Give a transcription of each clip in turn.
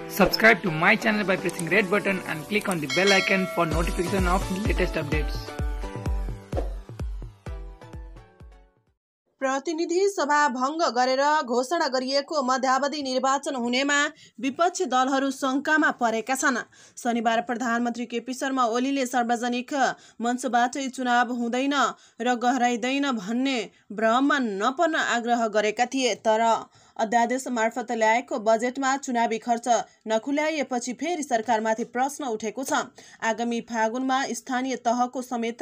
Subscribe to my channel by pressing red button and click on the bell icon for notification of latest updates. प्रतिनिधि सभा भङ्ग गरेर घोषणा गरिएको मध्यावधि निर्वाचन हुनेमा विपक्षी दलहरू शङ्कामा परेका छन्। शनिबार प्रधानमन्त्री केपी शर्मा ओलीले सार्वजनिक मञ्चबाट चुनाव हुँदैन र गराइँदैन भन्ने भ्रममा नपर्न आग्रह गरेका थिए। तर अध्यादेश मार्फत ल्याएको बजेटमा चुनावी खर्च नखुल्याइएपछि फेरि सरकारमाथि प्रश्न उठेको छ। आगामी फागुनमा स्थानीय तहको समेत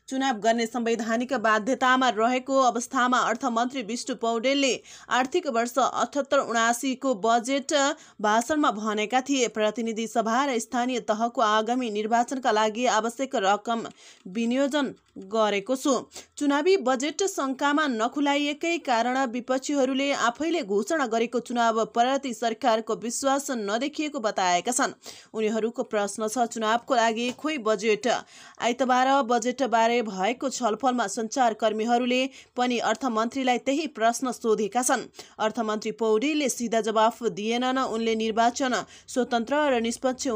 चुनाव गर्ने संवैधानिक बाध्यतामा रहेको अवस्थामा अर्थमन्त्री विष्णु पौडेलले आर्थिक वर्ष 78-79 को बजेट भाषणमा भनेका थिए, प्रतिनिधि सभा र स्थानीय तहको आगामी निर्वाचनका लागि आवश्यक रकम विनियोजन गरेको छु। चुनावी बजेट शङ्कामा नखुलाइएकै कारण विपक्षीहरूले आफैले घोषणा गरेको चुनाव प्रति सरकारको विश्वास नदेखिएको बताएका छन्। उनीहरूको प्रश्न छ, चुनावको लागि खोइ बजेट। आइतबार बजेटबारे भएको छलफलमा सञ्चारकर्मीहरूले पनि अर्थमन्त्रीलाई त्यही प्रश्न सोधेका छन्। अर्थमन्त्री पौडेलले सिधा जवाफ दिएनन्। उनले निर्वाचन स्वतन्त्र र निष्पक्ष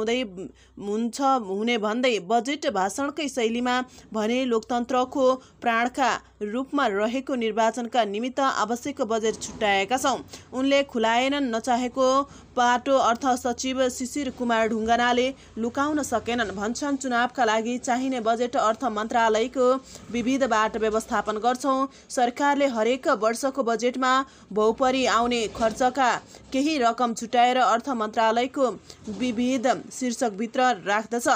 हुने भन्दै बजेट भाषणकै शैलीमा भने लोकतन्त्रको प्राणका रूपमा रहेको निर्वाचनका निमित्त आवश्यक बजेट छुट्याएका छौँ। उनले खुलाएनन्। नचाहेको पाटो अर्थ सचिव शिशिर कुमार ढुङ्गानाले लुकाउन सकेनन्। भन्छन्, चुनावका लागि चाहिने बजेट अर्थ मन्त्रालयको विविधबाट व्यवस्थापन गर्छौँ। सरकारले हरेक वर्षको बजेटमा भौपरी आउने खर्चका केही रकम छुट्याएर अर्थ मन्त्रालयको विविध शीर्षकभित्र राख्दछ।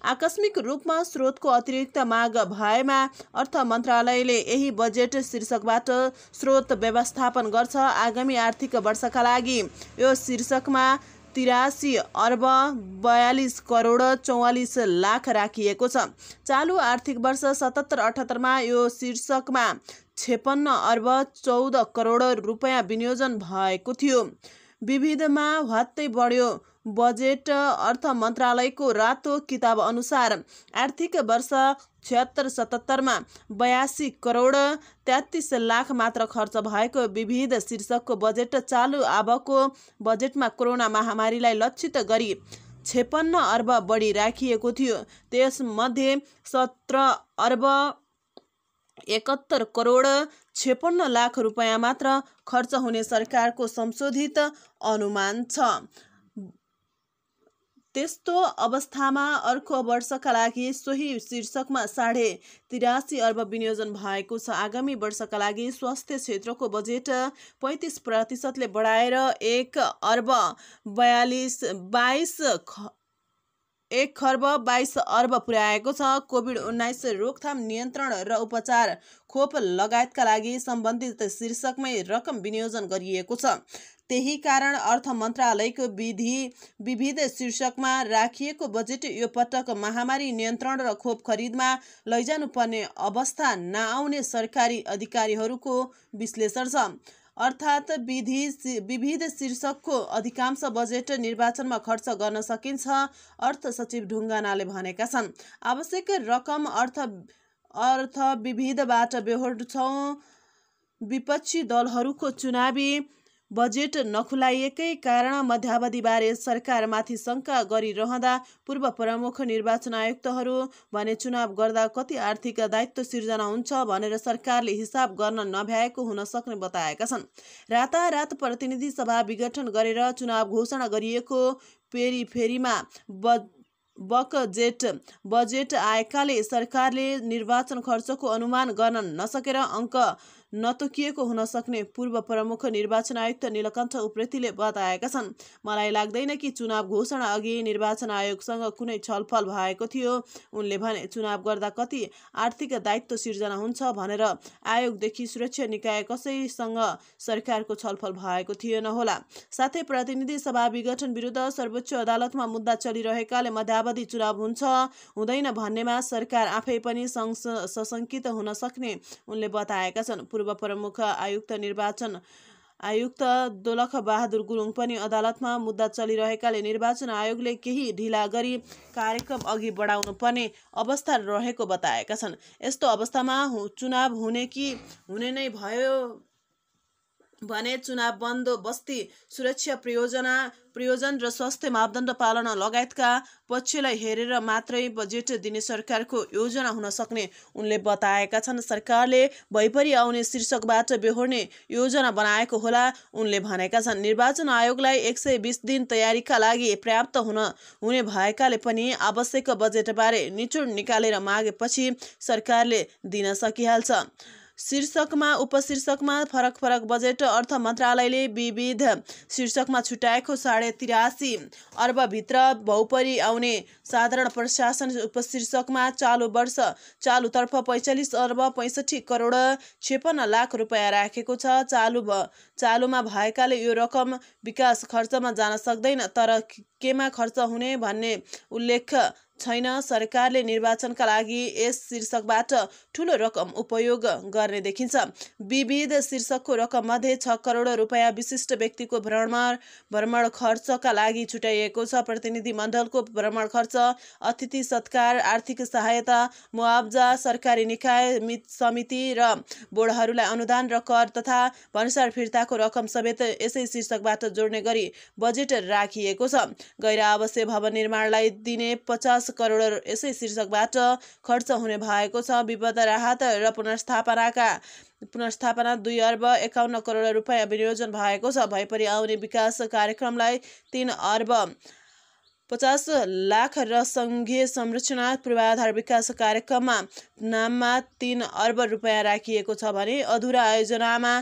आकस्मिक रूपमा स्रोतको अतिरिक्त माग भएमा अर्थ मन्त्रालयले यही बजेट शीर्षकबाट स्रोत व्यवस्थापन गर्छ। आगामी आर्थिक वर्षका लागि यो शीर्षकमा 83 अर्ब 42 करोड 44 लाख राखिएको छ। चालु आर्थिक वर्ष 77-78 मा यो शीर्षकमा 56 अर्ब 14 करोड रुपैयाँ विनियोजन भएको थियो। विविधमा ह्वात्तै बढ्यो। बजेट अर्थ मन्त्रालयको रातो किताब अनुसार आर्थिक वर्ष 76-77 मा 82 करोड 33 लाख मात्र खर्च भएको विविध शीर्षकको बजेट चालु अबको बजेटमा कोरोना महामारीलाई लक्षित गरी 56 अर्ब बढी राखिएको थियो। त्यसमध्ये 17 अर्ब 71 करोड 56 लाख रुपैयाँ मात्र खर्च हुने सरकारको संशोधित अनुमान छ। त्यस्तो अवस्थामा अर्को वर्षका लागि सोही शीर्षकमा 83.5 अर्ब विनियोजन भएको छ। आगामी वर्षका लागि स्वास्थ्य क्षेत्रको बजेट 35% बढाएर 1 खर्ब 22 अर्ब पुर्याएको छ। कोभिड-19 रोकथाम, नियन्त्रण र उपचार, खोप लगायतका लागि सम्बन्धित शीर्षकमै रकम विनियोजन गरिएको छ। त्यही कारण अर्थ मन्त्रालयको विविध शीर्षकमा राखिएको बजेट यो पटक महामारी नियन्त्रण र खोप खरिदमा लैजानुपर्ने अवस्था नआउने सरकारी अधिकारीहरूको विश्लेषण छ। अर्थात् विविध शीर्षकको अधिकांश बजेट निर्वाचनमा खर्च गर्न सकिन्छ, अर्थ सचिव ढुङ्गानाले भनेका छन्। आवश्यक रकम अर्थ विविधबाट बेहोर्छौँ। विपक्षी दलहरूको चुनावी बजेट नखुलाइएकै कारण मध्यावधिबारे सरकारमाथि शङ्का गरिरहँदा पूर्व प्रमुख निर्वाचन आयुक्तहरू भने चुनाव गर्दा कति आर्थिक दायित्व सिर्जना हुन्छ भनेर सरकारले हिसाब गर्न नभ्याएको हुन सक्ने बताएका छन्। रातारात प्रतिनिधि सभा विघटन गरेर चुनाव घोषणा गरिएको फेरिमा बजेट आएकाले सरकारले निर्वाचन खर्चको अनुमान गर्न नसकेर अङ्क नतोकिएको हुन सक्ने पूर्व प्रमुख निर्वाचन आयुक्त नीलकण्ठ उप्रेतीले बताएका छन्। मलाई लाग्दैन कि चुनाव घोषणा अघि निर्वाचन आयोगसँग कुनै छलफल भएको थियो। उनले भने, चुनाव गर्दा कति आर्थिक दायित्व सिर्जना हुन्छ भनेर आयोगदेखि सुरक्षा निकाय कसैसँग सरकारको छलफल भएको थिएन होला। साथै प्रतिनिधि सभा विघटन विरुद्ध सर्वोच्च अदालतमा मुद्दा चलिरहेकाले मध्यावधि चुनाव हुन्छ हुँदैन भन्नेमा सरकार आफै पनि सशङ्कित हुन सक्ने उनले बताएका छन्। पूर्व प्रमुख निर्वाचन आयुक्त दोलख बहादुर गुरुङ पनि अदालतमा मुद्दा चलिरहेकाले निर्वाचन आयोगले केही ढिला गरी कार्यक्रम अघि बढाउनु पर्ने अवस्था रहेको बताएका छन्। यस्तो अवस्थामा चुनाव हुने कि हुने नै भयो भने चुनाव बन्दोबस्ती सुरक्षा प्रयोजन र स्वास्थ्य मापदण्ड पालना लगायतका पक्षलाई हेरेर मात्रै बजेट दिने सरकारको योजना हुन सक्ने उनले बताएका छन्। सरकारले भइपरि आउने शीर्षकबाट बेहोर्ने योजना बनाएको होला उनले भनेका छन्। निर्वाचन आयोगलाई 120 दिन तयारीका लागि पर्याप्त हुने भएकाले पनि आवश्यक बजेटबारे निचोड निकालेर मागेपछि सरकारले दिन सकिहाल्छ। शीर्षकमा उपशीर्षकमा फरक बजेट अर्थ मन्त्रालयले विविध शीर्षकमा छुट्याएको 83.5 अर्बभित्र भौपरि आउने साधारण प्रशासन उपशीर्षकमा चालु वर्ष चालुतर्फ 45 अर्ब 65 करोड 56 लाख रुपैयाँ राखेको छ। चालुमा भएकाले यो रकम विकास खर्चमा जान सक्दैन, तर केमा खर्च हुने भन्ने उल्लेख छैन। सरकारले निर्वाचनका लागि यस शीर्षकबाट ठूलो रकम उपयोग गर्ने देखिन्छ। विविध शीर्षकको रकम मध्ये 6 करोड रुपैयाँ विशिष्ट व्यक्तिको भ्रमण खर्चका लागि छुट्याइएको छ। प्रतिनिधि मण्डलको भ्रमण खर्च, अतिथि सत्कार, आर्थिक सहायता, मुआब्जा, सरकारी निकाय समिति र बोर्डहरूलाई अनुदान र कर तथा भन्सार फिर्ताको रकम समेत यसै शीर्षकबाट जोड्ने गरी बजेट राखिएको छ। गैर आवासीय भवन निर्माणलाई दिने 50 करोड यसै शीर्षकबाट खर्च हुने भएको छ। विपद राहत र पुनर्स्थापना 2 अर्ब 51 करोड रुपैयाँ विनियोजन भएको छ। भइपरि आउने विकास कार्यक्रमलाई 3 अर्ब 50 लाख र सङ्घीय संरचना पूर्वाधार विकास कार्यक्रममा नाममा 3 अर्ब रुपैयाँ राखिएको छ भने अधुरा आयोजनामा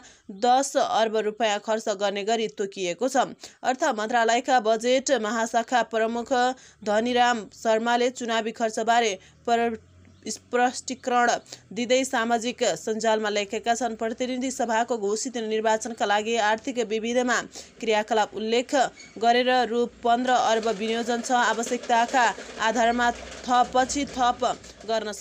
10 अर्ब रुपैयाँ खर्च गर्ने गरी तोकिएको छ। अर्थ मन्त्रालयका बजेट महाशाखा प्रमुख धनीराम शर्माले चुनावी खर्चबारे स्पष्टीकरण दिँदै सामाजिक सञ्जालमा लेखेका छन्। प्रतिनिधि सभाको घोषित निर्वाचनका लागि आर्थिक विविधमा क्रियाकलाप उल्लेख गरेर रु 15 अर्ब विनियोजन छ। आवश्यकताका आधारमा थप गर्न